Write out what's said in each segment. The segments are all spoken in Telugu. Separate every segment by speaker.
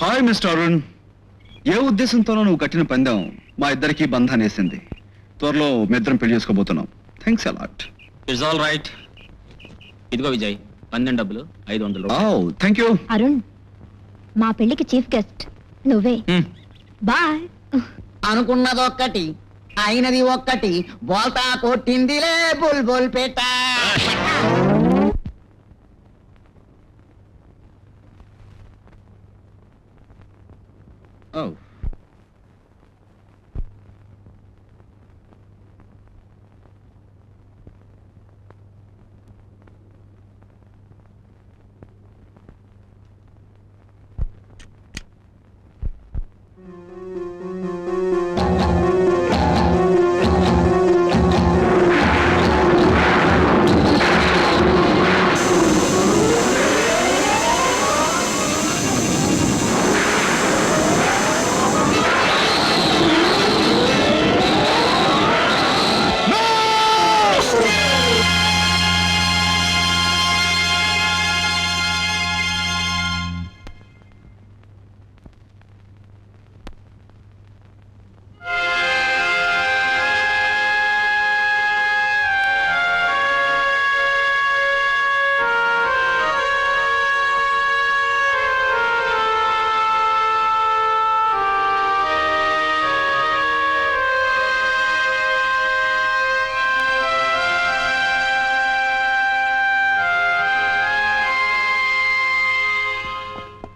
Speaker 1: Hi mister Arun. ఏ ఉద్దేశంతోనో నువ్వు కట్టిన పందెం మా ఇద్దరికి బంధాన్ని వేసింది. త్వరలో మీ ఇద్దరం పెళ్లి చేసుకోబోతున్నాం. Thanks a lot.
Speaker 2: It's all right. ఇదిగో విజయ్, పందెం డబ్బులు 500.
Speaker 1: Thank you.
Speaker 3: అరుణ్, మా పెళ్లికి చీఫ్ గెస్ట్ నువ్వే. బాయ్.
Speaker 4: అనుకున్నది ఒక్కటి, అయినది ఒక్కటి, బోల్తా కొట్టిందిలే బుల్బుల్ పేట.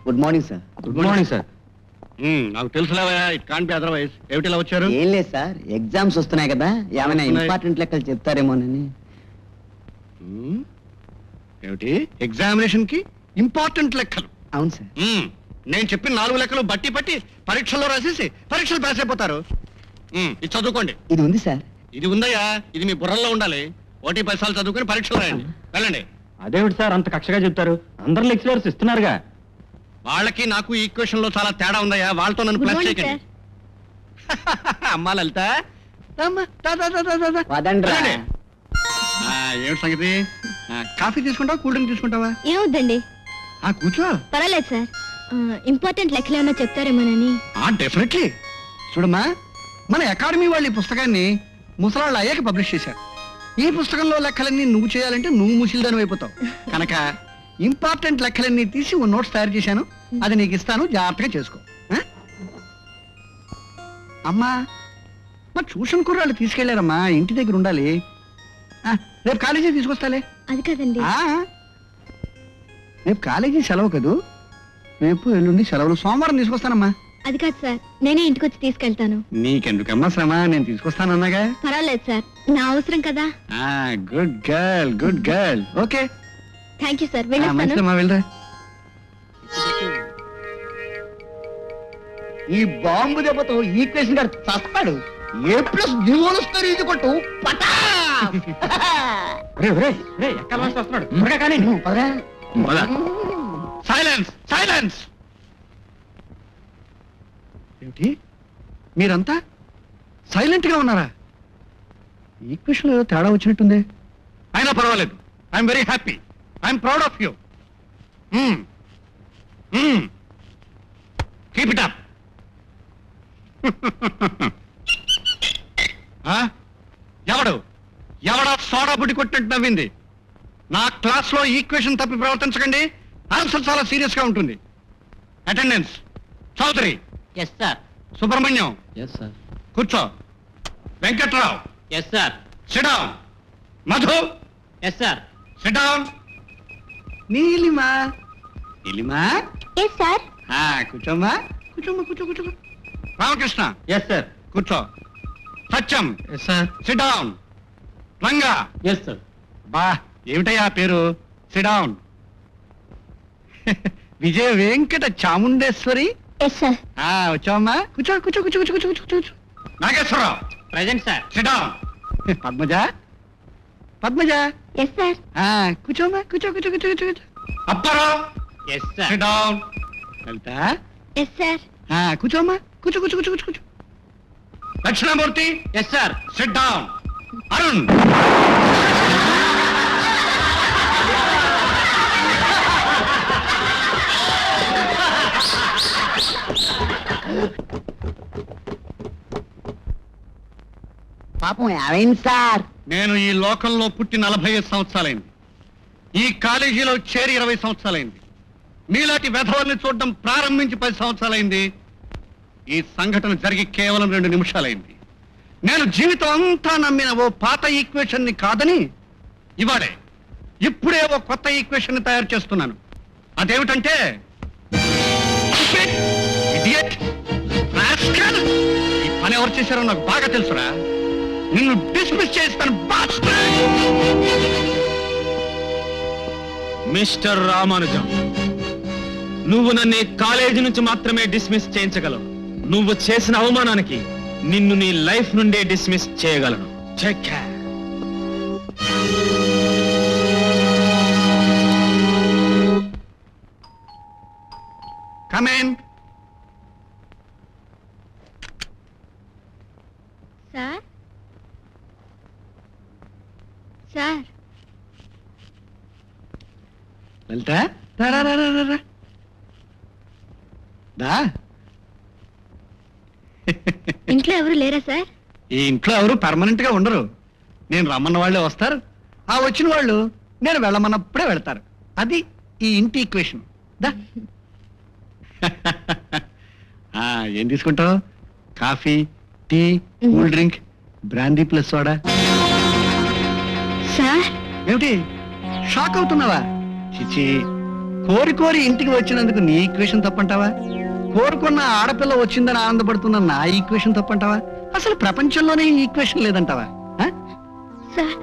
Speaker 4: Good morning sir.
Speaker 1: Good morning sir.
Speaker 5: నాకు తెలుసులేవా, ఇట్ కాంట్ బి అదర్వైజ్. ఏమిటి ఇలా వచ్చారు?
Speaker 4: ఏం లేదు సార్, ఎగ్జామ్స్ వస్తున్నాయి కదా, ఏమైనా ఇంపార్టెంట్ లెక్కలు చెప్తారేమోనని.
Speaker 5: ఏమిటి ఎగ్జామినేషన్ కి ఇంపార్టెంట్ లెక్కలు?
Speaker 4: అవును సార్.
Speaker 5: నేను చెప్పిన 4 లెక్కలు బట్టి పట్టి పరీక్షల్లో రాసేసి పరీక్షలు పాస్ అయిపోతారు. ఇది చదువుకోండి.
Speaker 4: ఇది ఉంది సార్.
Speaker 5: ఇది ఉందయ్యా, ఇది మీ బుర్రల్లో ఉండాలి. 1 పైసలు చదువుకొని పరీక్షలు రాయండి. వెళ్ళండి.
Speaker 2: అదేమిటి సార్ అంత కక్షగా చెప్తారు? అందరు లెక్చరర్స్ ఇస్తున్నారుగా.
Speaker 5: వాళ్ళకి నాకు ఈక్వేషన్ లో చాలా తేడా ఉందయ్యా, వాళ్ళతో నన్ను ప్లస్ చేయకండి. అమ్మా లలిత,
Speaker 4: పదండ్రా.
Speaker 5: ఏమిటి సంగతి? కాఫీ తీసుకుంటావా, కూల్ డ్రింక్ తీసుకుంటావా?
Speaker 3: ఏమొద్దండి,
Speaker 5: కూర్చో.
Speaker 3: పర్వాలేదు సార్. ఇంపార్టెంట్ లెక్కలు ఏమన్నా చెప్తారేమోనని.
Speaker 5: డెఫినెట్లీ. చూడమ్మా, మన అకాడమీ వాళ్ళు ఈ పుస్తకాన్ని ముసలాళ్ళు అయ్యాక పబ్లిష్ చేశారు. ఈ పుస్తకంలో లెక్కలన్నీ నువ్వు చేయాలంటే నువ్వు ముసిల్దాను అయిపోతావు కనుక ఇంపార్టెంట్ లెక్కలన్నీ తీసి ఓ నోట్స్ తయారు చేశాను, అది నీకు ఇస్తాను, జాగ్రత్తగా చేసుకో. అమ్మా, మా ట్యూషన్ కుర్రాళ్ళు తీసుకెళ్లారమ్మా, ఇంటి దగ్గర ఉండాలి. రేపు కాలేజీ తీసుకొస్తాలే.
Speaker 3: అది కదండి,
Speaker 5: రేపు కాలేజీ సెలవు కదూ, రేపు ఎల్లుండి సెలవులు, సోమవారం తీసుకొస్తానమ్మా.
Speaker 3: అది కాదు సార్, నేనే ఇంటికి వచ్చి తీసుకెళ్తాను.
Speaker 5: నీకెందుకమ్మా శ్రమ, నేను తీసుకొస్తానన్నాగా.
Speaker 3: పర్వాలేదు సార్, నా అవసరం కదా.
Speaker 5: Good girl, good girl. Okay,
Speaker 3: thank you sir. వెళ్ళొస్తాను.
Speaker 5: వెళ్ళరా.
Speaker 4: ఈ బాంబు దెబ్బతో ఈక్వేషన్ గారు చస్తాడు. A plus b whole square is equal to పటా.
Speaker 5: Silence, silence. ఏమిటి మీరంతా సైలెంట్ గా ఉన్నారా? ఈక్వేషన్ ఏదో తేడా వచ్చినట్టుంది. అయినా పర్వాలేదు, I'm very happy, I'm proud of you. Keep it up. ఎవడా సోడా బుడ్డి కొట్టినట్టు నవ్వింది? నా క్లాస్ లో ఈక్వేషన్ తప్పి ప్రవర్తించకండి, ఆన్సర్ చాలా సీరియస్ గా ఉంటుంది. Attendance. Chowdary.
Speaker 4: Yes sir.
Speaker 5: Subrahmanyam.
Speaker 2: Yes sir.
Speaker 5: కూర్చో. Venkatrao.
Speaker 2: Yes sir.
Speaker 5: Sit down. Madhu.
Speaker 2: Yes sir.
Speaker 5: Sit down. Neelima. Neelima.
Speaker 3: Yes sir.
Speaker 5: కూర్చోమ్మా, కూర్చోమ్మా, కూర్చో, కూర్చో. రామకృష్ణ.
Speaker 2: Yes sir.
Speaker 5: కూర్చో. Satyam.
Speaker 2: Yes sir.
Speaker 5: Sit down. Ranga.
Speaker 2: Yes sir.
Speaker 5: బా, ఏమిటయ్యా పేరు? Sit down. Vijaya Venkata Chamundeswari.
Speaker 3: Yes sir.
Speaker 5: వచ్చావమ్మా, కూర్చో, కూర్చో, కూర్చో, కూర్చో, కూర్చో, కూర్చో. Nageswararao.
Speaker 2: Present sir.
Speaker 5: Sit down. Padmaja. Padmaja.
Speaker 3: Yes sir.
Speaker 5: కూర్చోమ్మా, కూర్చో, కూర్చో, కూర్చో, కూర్చో, కూర్చో. Apparao.
Speaker 2: Yes sir.
Speaker 5: Sit down. Lalitha.
Speaker 3: Yes sir.
Speaker 5: కూర్చోమ్మా, కూర్చో, కూర్చో, కూర్చో, కూర్చో, కూర్చో. Dakshinamurthy.
Speaker 2: Yes sir.
Speaker 5: Sit down. Arun.
Speaker 4: పాపం ఏమైంది సార్?
Speaker 5: నేను ఈ లోకంలో పుట్టి 45 సంవత్సరాలైంది. ఈ కాలేజీలో చేరి 20 సంవత్సరాలైంది. మీలాంటి వెధవల్ని చూడడం ప్రారంభించి 10 సంవత్సరాలైంది. ఈ సంఘటన జరిగి కేవలం 2 నిమిషాలైంది. నేను జీవితం అంతా నమ్మిన ఓ పాత ఈక్వేషన్ ని కాదని ఇప్పుడే ఓ కొత్త ఈక్వేషన్ ని తయారు చేస్తున్నాను. అదేమిటంటే idiot, rascal. ఈ పని ఎవరు చేశారో నాకు బాగా తెలుసురా. నిన్ను డిస్మిస్ చేస్తాను.
Speaker 2: మిస్టర్ రామానుజం, నువ్వు నన్ను ఈ కాలేజీ నుంచి మాత్రమే డిస్మిస్ చేయించగలవు. నువ్వు చేసిన అవమానానికి నిన్ను నీ లైఫ్ నుండే డిస్మిస్ చేయగలను. Take care.
Speaker 5: Come in.
Speaker 3: Sir sir
Speaker 5: Lalitha, రా రా రా రా రా. దా.
Speaker 3: ఇంట్లో ఎవరు లేరా సార్?
Speaker 5: ఈ ఇంట్లో ఎవరు పర్మనెంట్ గా ఉండరు. నేను రమ్మన్న వాళ్ళే వస్తారు. ఆ వచ్చిన వాళ్ళు నేను వెళ్ళమన్నప్పుడే వెళ్తారు. అది ఈ ఇంటి ఈక్వేషన్. దా. ఏం తీసుకుంటావు? Coffee, tea, cool drink, brandy plus soda.
Speaker 3: Sir
Speaker 5: ఏమిటి షాక్ అవుతున్నావా? చిచి, కోరి కోరి ఇంటికి వచ్చినందుకు నీ ఈక్వేషన్ తప్పంటావా? కోరుకున్న ఆడపిల్ల వచ్చిందని ఆనందపడుతున్న నా ఈక్వేషన్ తప్పంటావా? అసలు ప్రపంచంలోనే ఈ ఈక్వేషన్ లేదంటావా?
Speaker 3: సార్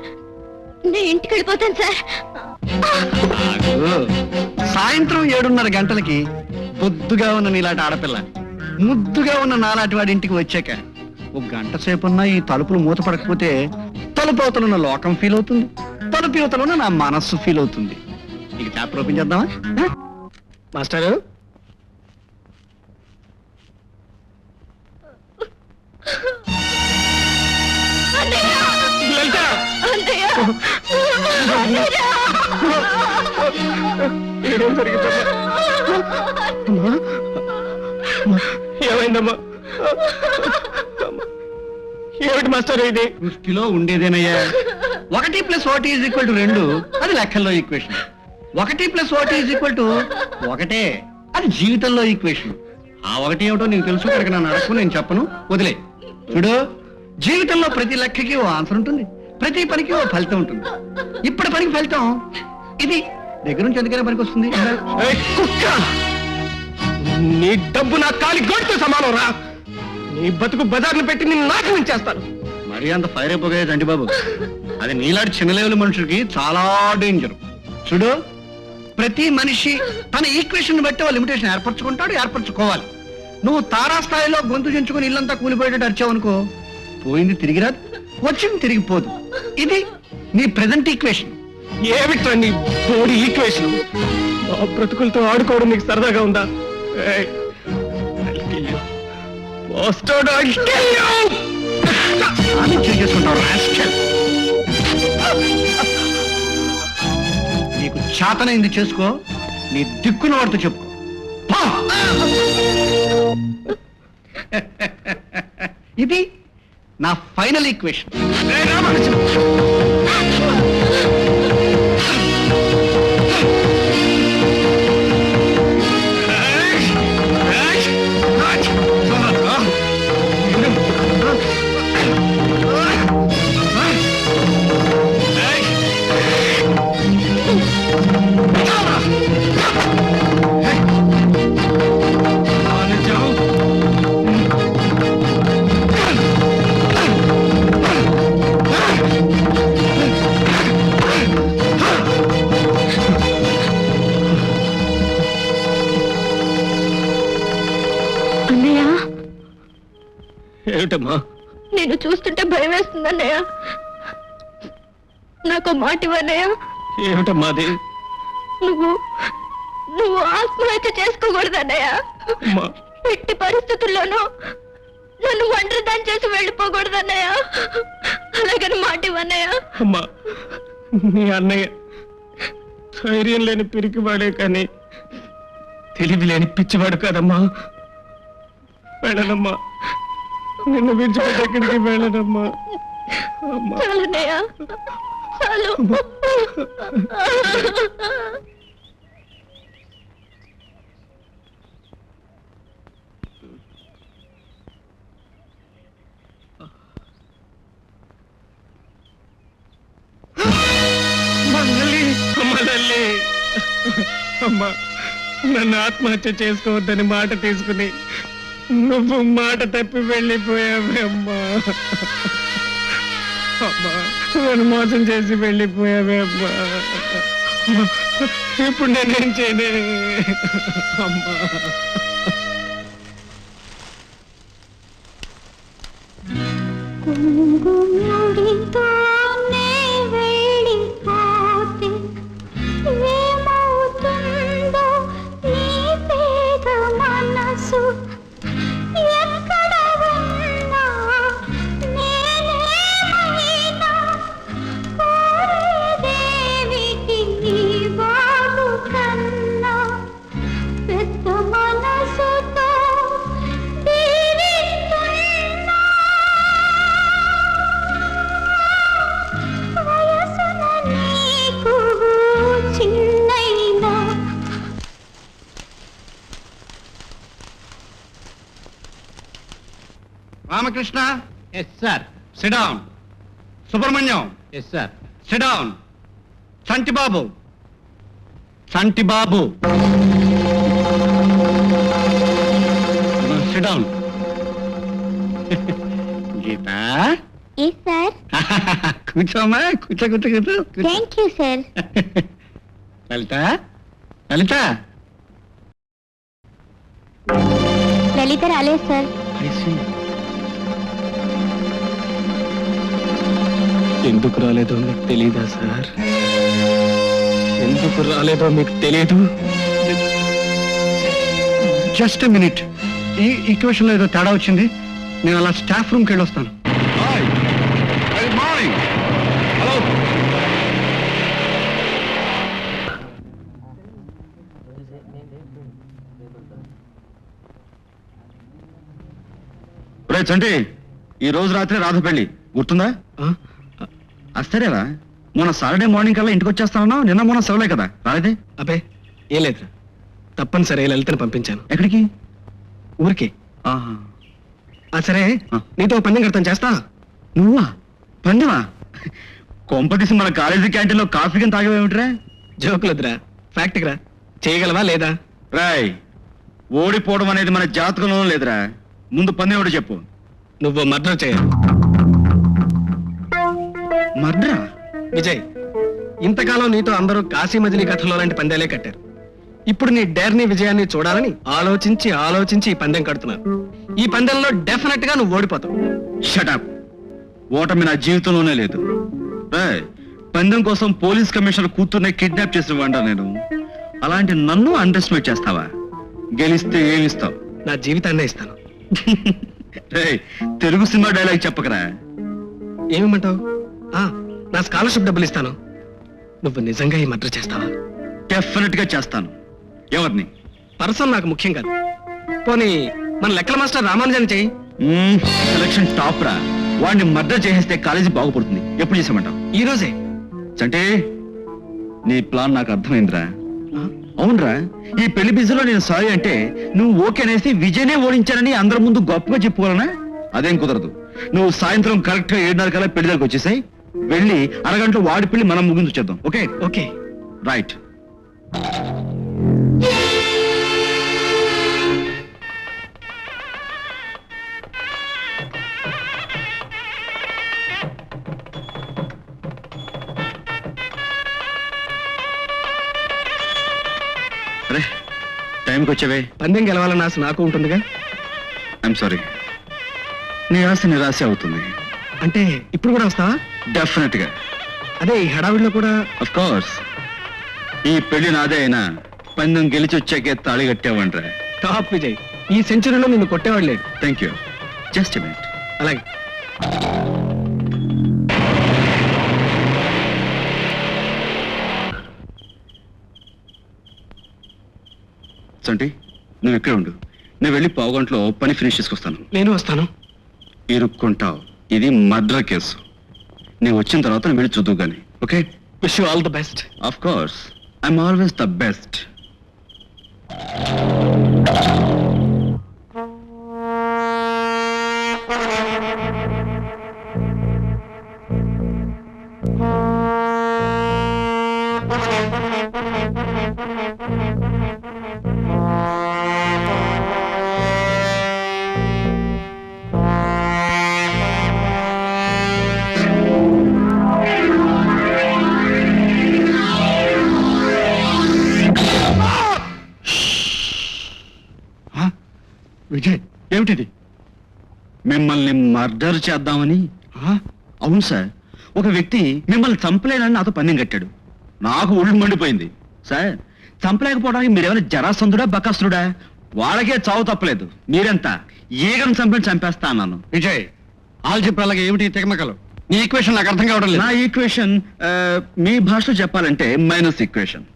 Speaker 3: నేను ఇంటికి వెళ్ళిపోతాను సార్.
Speaker 5: సాయంత్రం 7:30 గంటలకి బొద్దుగా ఉన్న నీలాంటి ఆడపిల్ల ముద్దుగా ఉన్న నాలాంటి వాడి ఇంటికి వచ్చాక 1 గంట సేపున్నా ఈ తలుపులు మూత పడకపోతే తలుపు అవతల ఉన్న లోకం ఫీల్ అవుతుంది, తలుపు అవతల ఉన్న నా మనస్సు ఫీల్ అవుతుంది. ఇక చాప్టర్ ఓపెన్ చేద్దామా? మాస్టారు,
Speaker 2: ఏమైందమ్మా? ఏమిటి మాస్టర్ ఇది?
Speaker 5: సృష్టిలో ఉండేదేనయ్యా. 1 + 1 = 2. అది లెక్కల్లో ఈక్వేషన్. 1 + 1 = 1. అది జీవితంలో ఈక్వేషన్. ఆ 1 ఏమిటో నీకు తెలుసు కనుక నన్ను అడగకు, నేను చెప్పను, వదిలే. చూడు, జీవితంలో ప్రతి లెక్కకి ఓ ఆన్సర్ ఉంటుంది, ప్రతి పనికి ఓ ఫలితం ఉంటుంది. ఇప్పుడు పనికి ఫలితం ఇది. దగ్గర నుంచి ఎందుకైనా పనికి వస్తుంది.
Speaker 2: నీ డబ్బు నా కాలి గోటితో సమానం రా. నీ బతుకు బజార్ను పెట్టి నిన్ను నాశనం చేస్తాను.
Speaker 5: మరీ అంత ఫైర్ అయిపోయేదండి బాబు. అది నీలాంటి చిన్న లెవెల్ మనుషులకి చాలా డేంజర్. చూడు, ప్రతి మనిషి తన ఈక్వేషన్ బట్టి ఓ లిమిటేషన్ ఏర్పరచుకోవాలి. నువ్వు తారాస్థాయిలో గొంతు చించుకుని ఇల్లంతా కూలిపోయేటట్టు అరిచావనుకో, పోయింది తిరిగి రాదు, వచ్చింది తిరిగిపోదు. ఇది నీ ప్రెజెంట్ ఈక్వేషన్.
Speaker 2: ఏమిట్రా నీ బోడి ఈక్వేషన్? ఆ బ్రతుకులతో ఆడుకోవడం నీకు సరదాగా ఉందా?
Speaker 5: నీకు చేతనైంది చేసుకో, నీ దిక్కున వాడితో చెప్పుకో. ఇది నా ఫైనల్ ఈక్వేషన్.
Speaker 2: ఏమిటమ్మా?
Speaker 3: నేను చూస్తుంటే భయం వేస్తుంది అన్నయ్య. నాకు మాట ఇవ్వన్నయ్య.
Speaker 2: ఏమిటమ్మా అది?
Speaker 3: నువ్వు ఆత్మహత్య చేసుకోకూడదు అన్నయ్య. ఎట్టి పరిస్థితుల్లోనూ నన్ను ఒంటరి దాని చేసి వెళ్ళిపోకూడదు అన్నయ్య. అలాగని మాట ఇవ్వన్నయ్య.
Speaker 2: అమ్మా, నీ అన్నయ్య ధైర్యం లేని పిరికివాడే కానీ తెలివి లేని పిచ్చివాడు కాదమ్మా. వెళ్ళనమ్మా, నిన్ను విడిచిపెట్టి ఎక్కడికి వెళ్ళనమ్మా.
Speaker 3: చాలన్నయ్య చాలు.
Speaker 2: అమ్మలల్లి అమ్మ, నన్ను ఆత్మహత్య చేసుకోవద్దని మాట తీసుకుని నువ్వు మాట తప్పి వెళ్ళిపోయావే అమ్మా. అమ్మా, నన్ను మోసం చేసి వెళ్ళిపోయావే అమ్మా. ఇప్పుడు నేనేం చేయనే అమ్మా.
Speaker 3: కుంగుముడితోనే వెళ్ళిపోతే ఏమవుతుందో నీ పేద మనసు. ఎక్కడ ఉన్నా నేనేమైనా కోరేదేవికి నీ బాబు కన్నా పెద్ద మనసుతో దీవిస్తున్నా. వయసున నీకు చిన్నైనా
Speaker 5: Ramakrishna,
Speaker 2: yes sir.
Speaker 5: Sit down. Subrahmanyam,
Speaker 2: yes sir.
Speaker 5: Sit down. Santibabu, Santibabu, sit down. Geetha,
Speaker 3: yes sir.
Speaker 5: కూర్చోమ్మా, కూర్చో కూర్చో కూర్చో.
Speaker 3: Thank you sir.
Speaker 5: Lalitha, Lalitha.
Speaker 3: Lalitha రాలేదు సార్.
Speaker 2: ఎందుకు రాలేదో మీకు తెలీదా సార్? ఎందుకు రాలేదో మీకు తెలీదు?
Speaker 5: జస్ట్ మినిట్, ఈ ఈక్వేషన్ లో ఏదో తేడా వచ్చింది. నేను అలా స్టాఫ్ రూమ్కి వెళ్ళి వస్తాను.
Speaker 1: చంటి, ఈ రోజు రాత్రి రాధ పెళ్లి గుర్తుందా? అస్తరేరా, మొన్న సాటర్డే మార్నింగ్ కల్లా ఇంటికి వచ్చేస్తానన్నావు. నిన్న మొన్న సెలవులే కదా, రాలేదే?
Speaker 2: అబ్బే ఏం లేదు, తప్పనిసరి లలితని పంపించాను.
Speaker 1: ఎక్కడికి?
Speaker 2: ఊరికి.
Speaker 1: ఆహా.
Speaker 2: సరే, నీతో పందెం కడతాను, చేస్తా?
Speaker 1: నువ్వా? పండువా? కొంపతీసి మన కాలేజీ క్యాంటీన్లో కాఫీ కింద తాగేమిట్రా?
Speaker 2: జోకులొద్దురా, ఫ్యాక్ట్కి రా. చేయగలవా లేదా?
Speaker 1: రాయ్, ఓడిపోవడం అనేది మన జాతకంలో లేదురా. ముందు పందెం ఒకటి చెప్పు.
Speaker 2: నువ్వు మర్డర్ చేయ.
Speaker 1: మర్డరా?
Speaker 2: విజయ్, ఇంతకాలం నీతో అందరూ కాశీ మజిలీ కథలో లాంటి పందేలే కట్టారు. ఇప్పుడు నీ డేర్ని విజయాన్ని చూడాలని ఆలోచించి ఆలోచించి ఈ పందెం కడుతున్నాను. ఈ పందెంలో డెఫినెట్ గా నువ్వు ఓడిపోతావు.
Speaker 1: షటప్. ఓటమి నా జీవితంలోనే లేదు. రాయ్, పందెం కోసం పోలీస్ కమిషనర్ కూతుర్నే కిడ్నాప్ చేసి వాడా నేను. అలాంటి నన్ను అండర్ ఎస్టిమేట్ చేస్తావా? గెలిస్తే ఏమిస్తావు?
Speaker 2: నా జీవితాన్నే ఇస్తాను.
Speaker 1: రేయ్, తెలుగు సినిమా డైలాగ్ చెప్పకరా.
Speaker 2: ఏమిమంటావు? నా స్కాలర్షిప్ డబ్బులు ఇస్తాను. నువ్వు నిజంగా ఈ మర్డర్ చేస్తావా?
Speaker 1: డెఫినెట్ గా చేస్తాను. ఎవరిని?
Speaker 2: పర్సన్ నాకు ముఖ్యం కాదు. పోనీ మన లెక్కల మాస్టర్ రామానుజాన్ని చెయ్యి.
Speaker 1: సెలక్షన్ టాప్ రా. వాడిని మర్డర్ చేసేస్తే కాలేజీ బాగుపడుతుంది. ఎప్పుడు చేసామంటావు?
Speaker 2: ఈ రోజే.
Speaker 1: అంటే నీ ప్లాన్ నాకు అర్థమైందిరా. అవునరా, ఈ పెళ్లి బిజీలో నేను సారీ అంటే నువ్వు ఓకే అనేసి విజయనే ఓడించానని అందరి ముందు గొప్పగా చెప్పుకోవాలనా? అదేం కుదరదు. నువ్వు సాయంత్రం కరెక్ట్ గా 7:30 కల్లా పెళ్లి దగ్గరకు వచ్చేసాయి. వెళ్ళి అరగంటలో వాడి పెళ్లి మనం ముగించేద్దాం. ఓకే?
Speaker 2: Okay,
Speaker 1: right. అరే, టైంకి వచ్చావే.
Speaker 2: పందెం గెలవాలన్న ఆశ నాకు ఉంటుందిగా.
Speaker 1: ఐఎమ్ సారీ, నీ ఆశ నిరాశ అవుతుంది.
Speaker 2: అంటే ఇప్పుడు కూడా వస్తావా?
Speaker 1: డెఫినెట్ గా.
Speaker 2: అదే ఈ హడావిడిలో కూడా.
Speaker 1: Of course. ఈ పెళ్లి నాదే అయినా పందెం గెలిచి వచ్చాకే తాళి కట్టావంట్రా.
Speaker 2: టాప్ విజయ్, ఈ సెంచరీలో నిన్ను కొట్టేవాడు లేడు.
Speaker 1: Thank you. Just a minute.
Speaker 2: అలాగే.
Speaker 1: సంటి, నువ్వు ఇక్కడే ఉండు. నేను వెళ్ళి 15 గంటలో పని ఫినిష్ చేసుకొస్తాను.
Speaker 2: నేను వస్తాను.
Speaker 1: ఇరుక్కుంటావు. ఇది మర్డర్ కేసు. నేను వచ్చిన తర్వాత నేను వెళ్ళి చూద్దు కానీ okay
Speaker 2: wish you all the best.
Speaker 1: Of course I'm always the best.
Speaker 5: Vijay ఏమిటిది?
Speaker 1: మిమ్మల్ని మర్డర్ చేద్దామని.
Speaker 5: ఆ?
Speaker 1: అవును సార్, ఒక వ్యక్తి మిమ్మల్ని చంపలేనని నాతో పందెం కట్టాడు. నాకు ఒళ్ళు మండిపోయింది. సార్, చంపలేకపోవడానికి మీరేమైనా జరాసంధుడా బకాసురుడా? వాళ్ళకే చావు తప్పలేదు, మీరెంత ఈగను చంపని చంపేస్తా అన్నాను.
Speaker 5: విజయ్ ఆల్జిబ్రాలాగా ఏమిటి తెగమకలు? నీ ఈక్వేషన్ నాకు అర్థం కావడం లేదు.
Speaker 1: నా ఈక్వేషన్ మీ భాషలో చెప్పాలంటే మైనస్ ఈక్వేషన్.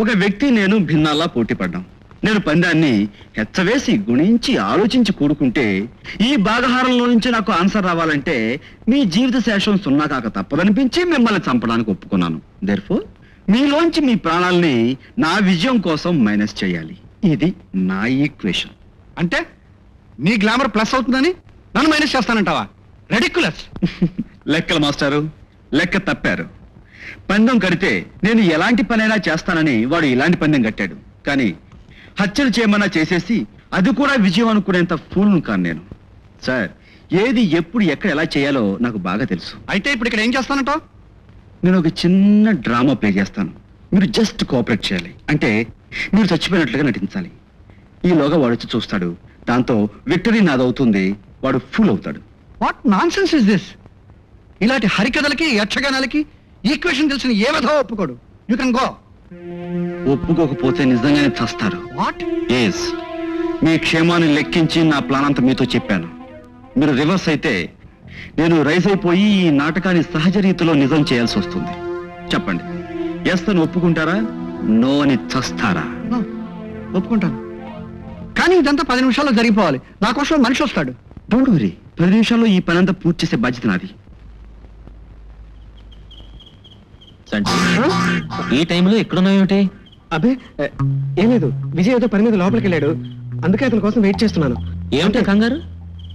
Speaker 1: ఒక వ్యక్తి నేను భిన్నాల్లా పోటీ పడ్డాం. నేను పందాన్ని హెచ్చవేసి గుణించి ఆలోచించి కూడుకుంటే ఈ భాగహారంలో నుంచి నాకు ఆన్సర్ రావాలంటే మీ జీవిత శేషం సున్నా కాక తప్పదనిపించి మిమ్మల్ని చంపడానికి ఒప్పుకున్నాను. దెర్ఫోర్ మీలోంచి మీ ప్రాణాల్ని నా విజయం కోసం మైనస్ చేయాలి. ఇది నా ఈక్వేషన్.
Speaker 5: అంటే నీ గ్లామర్ ప్లస్ అవుతుందని నన్ను మైనస్ చేస్తానంటావా? రెడిక్యులస్.
Speaker 1: లెక్కల మాస్టారు, లెక్క తప్పారు. పందెం కడితే నేను ఎలాంటి పనైనా చేస్తానని వాడు ఇలాంటి పందెం కట్టాడు. కానీ హత్యలు చేయమన్నా చేసేసి అది కూడా విజయం అనుకునేంత ఫూల్ను కాను నేను. సార్, ఏది ఎప్పుడు ఎక్కడ ఎలా చేయాలో నాకు బాగా తెలుసు.
Speaker 5: అయితే ఇప్పుడు ఇక్కడ ఏం చేస్తానంటావు?
Speaker 1: నేను ఒక చిన్న డ్రామా ప్లే చేస్తాను. మీరు జస్ట్ కోఆపరేట్ చేయాలి. అంటే మీరు చచ్చిపోయినట్లుగా నటించాలి. ఈలోగా వాడు వచ్చి చూస్తాడు. దాంతో విక్టరీ నాదవుతుంది. వాడు ఫుల్ అవుతాడు.
Speaker 5: What non sense is this? ఇలాంటి హరికథలకి యక్షగానాలకి ఈక్వేషన్ తెలిసిన ఏ విధంగా ఒప్పుకోడు. You can go.
Speaker 1: ఒప్పుకోకపోతే నిజంగానే చస్తారు.
Speaker 5: వాట్?
Speaker 1: ఎస్, మీ క్షేమాన్ని లెక్కించి నా ప్లాన్ అంతా మీతో చెప్పాను. మీరు రివర్స్ అయితే నేను రైజ్ అయిపోయి ఈ నాటకాన్ని సహజ రీతిలో నిజం చేయాల్సి వస్తుంది. చెప్పండి, ఎస్ అని ఒప్పుకుంటారా, నో అని చస్తారా?
Speaker 5: ఒప్పుకుంటాను, కానీ ఇదంతా 10 నిమిషాల్లో జరిగిపోవాలి. నా కోసం మనిషి వస్తాడు.
Speaker 1: డోంట్ వరీ, 10 నిమిషాల్లో ఈ పని అంతా పూర్తి చేసే బాధ్యత నాది.
Speaker 2: ఈ టైంలో ఎక్కడున్నాయేమిటి? అబ్బే ఏం లేదు, విజయ్ ఏదో పని మీద లోపలికి వెళ్ళాడు, అందుకే అతని కోసం వెయిట్ చేస్తున్నాను. ఏమిటా కంగారు?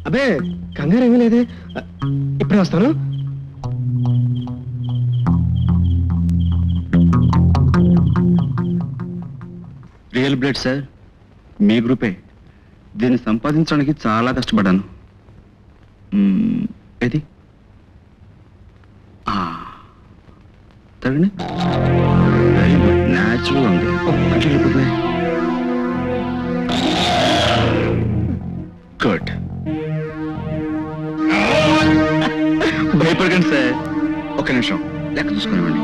Speaker 2: అబ్బే కంగారు ఏమీ లేదే, ఇప్పుడే వస్తాను.
Speaker 1: రియల్ బ్లడ్ సార్, మీ గ్రూపే. దీన్ని సంపాదించడానికి చాలా కష్టపడ్డాను. ఏది తగండి. వెరీ గుడ్, న్యాచురల్ ఉంది. గుడ్. భయపడకండి సార్, ఒక్క నిమిషం లెక్క చూసుకునివ్వండి.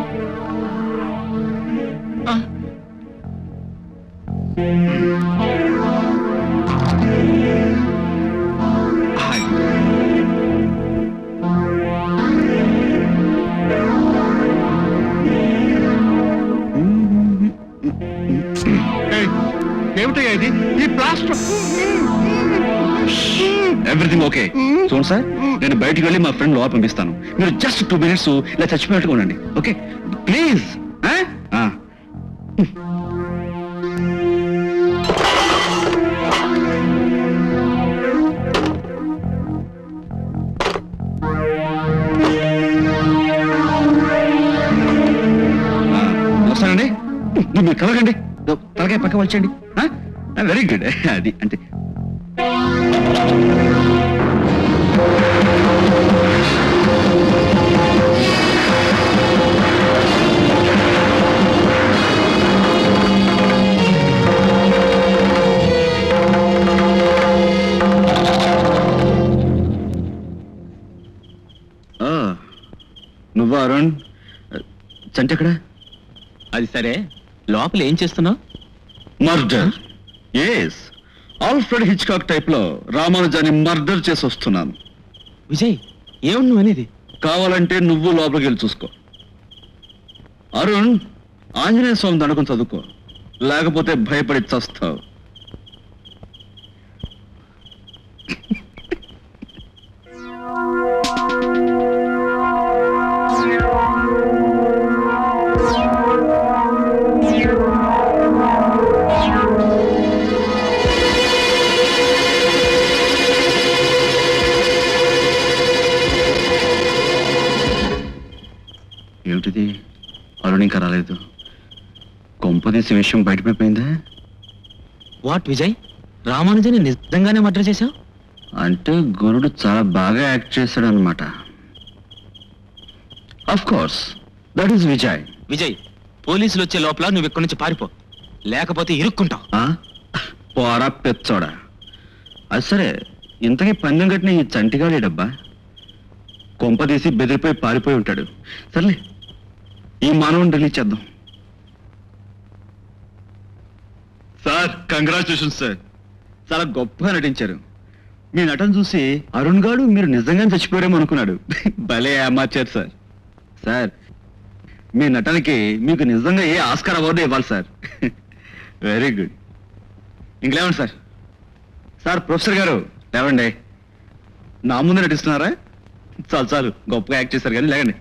Speaker 5: ఏమిటయ్యా ఇది? ఈ ప్లాస్టర్
Speaker 1: ఎవ్రీథింగ్ ఓకే. చూడండి సార్, నేను బయటికి వెళ్ళి మా ఫ్రెండ్ లోపల పంపిస్తాను. మీరు జస్ట్ 2 minutes ఇలా చచ్చిపోయినట్టుగా ఉండండి. Okay please. వస్తానండి. మీరు కలగండి, తలకాయ పక్క వచ్చండి. Very good. అది అంటే నువ్వు అరుణ్, చంటి ఎక్కడ?
Speaker 2: అది సరే, లోపల ఏం చేస్తున్నావు?
Speaker 1: Murder. Yes, Alfred Hitchcock type లో రామానుజాన్ని మర్డర్ చేసి వస్తున్నాను.
Speaker 2: విజయ్, ఏమన్నా నువ్వు అనేది?
Speaker 1: కావాలంటే నువ్వు లోపలికి వెళ్ళి చూసుకో. అరుణ్, ఆంజనేయ స్వామి దండకం చదువుకో, లేకపోతే భయపడి చస్తావు. ఏమిటిది? అరుణ్ ఇంకా రాలేదు. కొంపదీసి విషయం బయటపడిపోయిందా?
Speaker 6: వాట్ విజయ్, రామానుజని నిజంగానే మర్డర్ చేశావు?
Speaker 1: అంటే గురుడు చాలా బాగా యాక్ట్ చేశాడు అనమాట. Of course that is Vijay.
Speaker 6: Vijay, పోలీసులు వచ్చే లోపల నువ్వు ఇక్కడి నుంచి పారిపో, లేకపోతే ఇరుక్కుంటావు.
Speaker 1: పోరా పెచ్చోడా. అది సరే, ఇంతకీ పందెం కట్టిన ఈ చంటిగాడే డబ్బా కొంపదీసి బెదిరిపోయి పారిపోయి ఉంటాడు. సర్లే, ఈ మానవుని రిలీజ్ చేద్దాం. Sir, congratulations sir. చాలా గొప్పగా నటించారు. మీ నటన చూసి అరుణ్ గాడు మీరు నిజంగానే చచ్చిపోయారేమో అనుకున్నాడు. భలే అమాచారు సార్. సార్, మీ నటనకి మీకు నిజంగా ఏ ఆస్కార్ అవార్డు ఇవ్వాలి సార్. Very good. ఇంకలేమండి సార్. సార్, ప్రొఫెసర్ గారు లేవండి. నా ముందు నటిస్తున్నారా? చాలు చాలు, గొప్పగా యాక్ట్ చేశారు కానీ లేకండి.